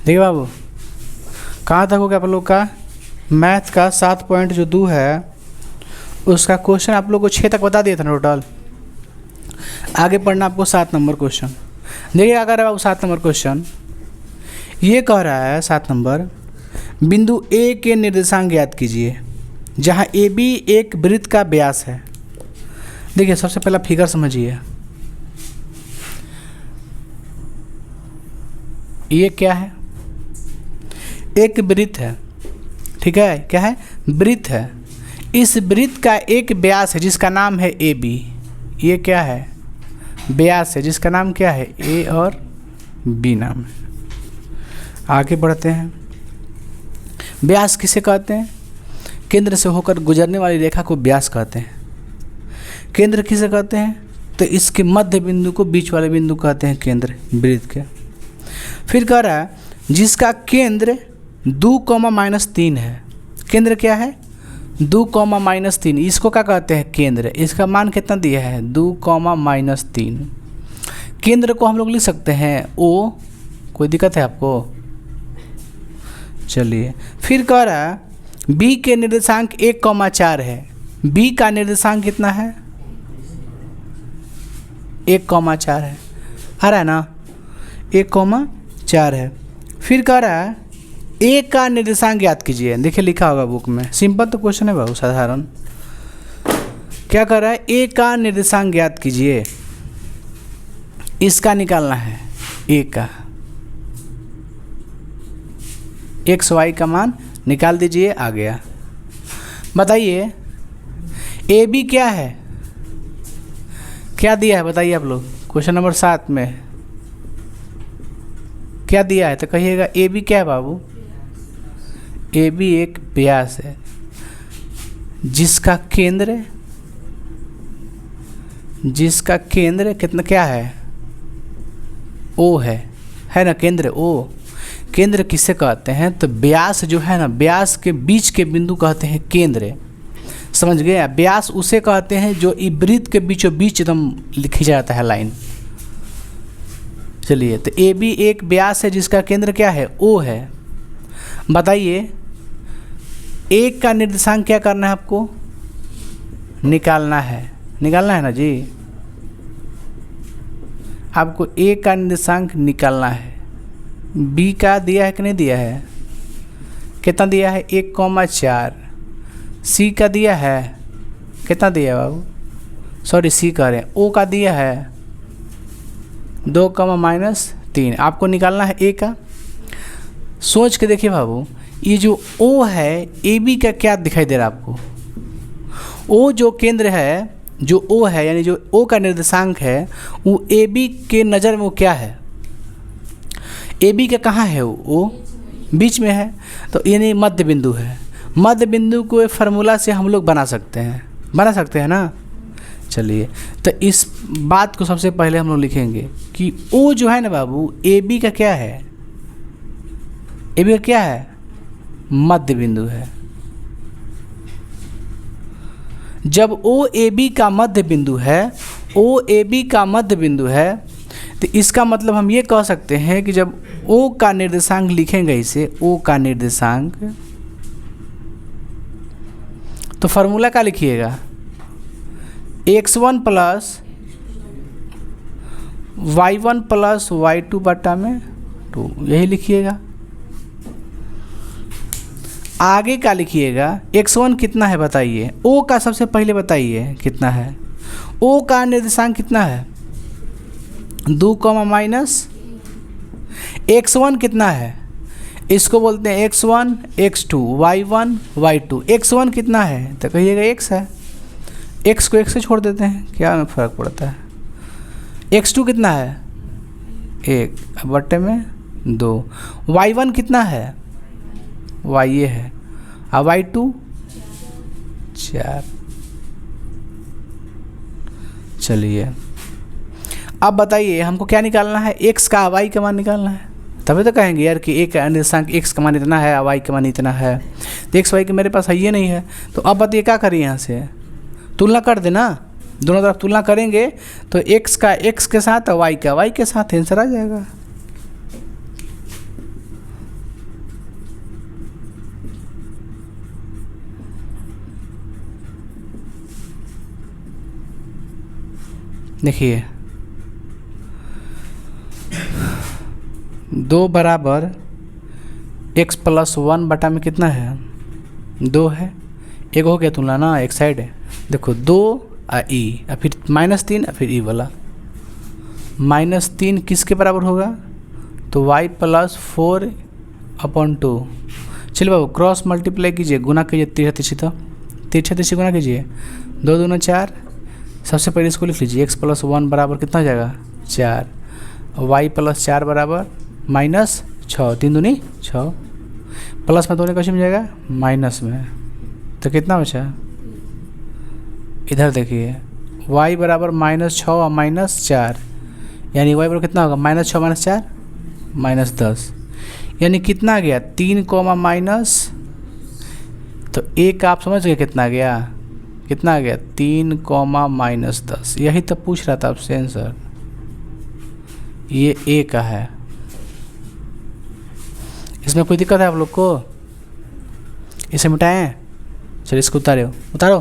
देखिए बाबू, कहाँ तक हो गया आप लोग का मैथ का 7.2 है उसका क्वेश्चन आप लोग को 6 तक बता दिया था टोटल। आगे पढ़ना आपको 7 नंबर क्वेश्चन। देखिए अगर बाबू 7 नंबर क्वेश्चन ये कह रहा है 7 नंबर, बिंदु ए के निर्देशांक ज्ञात कीजिए जहाँ ए बी एक वृत्त का व्यास है। देखिए सबसे पहला फिगर समझिए, ये क्या है, एक वृत्त है, ठीक है, क्या है, वृत्त है। इस वृत्त का एक व्यास है जिसका नाम है ए बी। ये क्या है, व्यास है जिसका नाम क्या है, ए और बी नाम है। आगे बढ़ते हैं। व्यास किसे कहते हैं, केंद्र से होकर गुजरने वाली रेखा को व्यास कहते हैं। केंद्र किसे कहते हैं, तो इसके मध्य बिंदु को बीच वाले बिंदु कहते हैं केंद्र वृत्त के। फिर कह रहा है जिसका केंद्र 2,-3 है। केंद्र क्या है, 2,-3। इसको क्या कहते हैं, केंद्र। इसका मान कितना दिया है, 2,-3। केंद्र को हम लोग लिख सकते हैं ओ। कोई दिक्कत है आपको, चलिए। फिर कह रहा है बी के निर्देशांक 1,4 है। बी का निर्देशांक कितना है, 1,4 है, आ रहा है ना, 1,4 है। फिर कह रहा है ए का निर्देशांक ज्ञात कीजिए। देखिए लिखा होगा बुक में, सिंपल तो क्वेश्चन है बहुत साधारण। क्या कर रहा है, ए का निर्देशांक ज्ञात कीजिए, इसका निकालना है, ए का एक्स वाई का मान निकाल दीजिए, आ गया। बताइए ए बी क्या है, क्या दिया है बताइए आप लोग, क्वेश्चन नंबर 7 में क्या दिया है, तो कहिएगा ए बी क्या है बाबू, ए बी एक व्यास है जिसका केंद्र कितना क्या है, ओ है ना, केंद्र ओ। केंद्र किसे कहते हैं, तो व्यास जो है ना, व्यास के बीच के बिंदु कहते हैं केंद्र। समझ गए, व्यास उसे कहते हैं जो वृत्त के बीचों बीच एकदम लिखी जाता है लाइन। चलिए, तो ए बी एक व्यास है जिसका केंद्र क्या है, ओ है। बताइए एक का निर्देशांक क्या करना है आपको, निकालना है ना जी, आपको ए का निर्देशांक निकालना है। बी का दिया है कि नहीं दिया है, कितना दिया है, 1,4। सी का दिया है, कितना दिया है बाबू, सॉरी सी कह रहे हैं, ओ का दिया है 2,-3। आपको निकालना है ए का। सोच के देखिए बाबू, ये जो ओ है ए बी का क्या दिखाई दे रहा है आपको, ओ जो केंद्र है, जो ओ है यानी जो ओ का निर्देशांक है वो ए बी के नज़र में वो क्या है, ए बी का कहाँ है, वो बीच में है, तो यानी मध्य बिंदु है। मध्य बिंदु को फार्मूला से हम लोग बना सकते हैं ना। चलिए, तो इस बात को सबसे पहले हम लोग लिखेंगे कि ओ जो है ना बाबू, ए बी का क्या है, ए बी का क्या है, मध्य बिंदु है। जब ओ ए बी का मध्य बिंदु है, ओ ए बी का मध्य बिंदु है, तो इसका मतलब हम ये कह सकते हैं कि जब ओ का निर्देशांक लिखेंगे इसे, ओ का निर्देशांक, तो फार्मूला क्या लिखिएगा, x1 plus y1 plus y2 बटा में 2, यही लिखिएगा। आगे का लिखिएगा, x1 कितना है बताइए, ओ का सबसे पहले बताइए कितना है, ओ का निर्देशांक कितना है, 2, x1 कितना है, इसको बोलते हैं x1 x2 y1 y2। x1 कितना है, तो कहिएगा x है, x को x से छोड़ देते हैं, क्या में फ़र्क पड़ता है। x2 कितना है, 1 बट्टे में 2। y1 कितना है, y ये है, और y2 4। चलिए अब बताइए हमको क्या निकालना है, x का y का मान निकालना है, तभी तो कहेंगे यार कि एक निर्देशांक x का मान इतना है, y का मान इतना है। तो x y के मेरे पास है ये नहीं है, तो अब बताइए क्या करिए, यहाँ से तुलना कर देना, दोनों तरफ तुलना करेंगे तो x का x के साथ और y का y के साथ आंसर आ जाएगा। देखिए 2 बराबर x प्लस 1 बटा में कितना है 2 है, एक हो गया तुलना ना, एक साइड है। देखो 2 और ई और फिर -3 और फिर ई वाला -3 किसके बराबर होगा तो y प्लस 4/2। चलिए बाबू क्रॉस मल्टीप्लाई कीजिए, गुना कीजिए, तिरछा गुना कीजिए, 2 दूना 4। सबसे पहले इसको लिख लीजिए x प्लस 1 बराबर कितना हो जाएगा 4, y प्लस 4 बराबर -6, 3 दूनी 6, प्लस में 2 कैसे मिल जाएगा माइनस में, तो कितना बचा इधर देखिए y बराबर -6 और -4, यानी y बराबर कितना होगा -6 -4 -10, यानी कितना आ गया 3 कोमा माइनस, तो एक आप समझ गए कितना आ गया 3 कोमा -10। यही तो पूछ रहा था आपसे आंसर, ये ए का है। इसमें कोई दिक्कत है आप लोग को, इसे मिटाएं, चलिए इसको उतारो।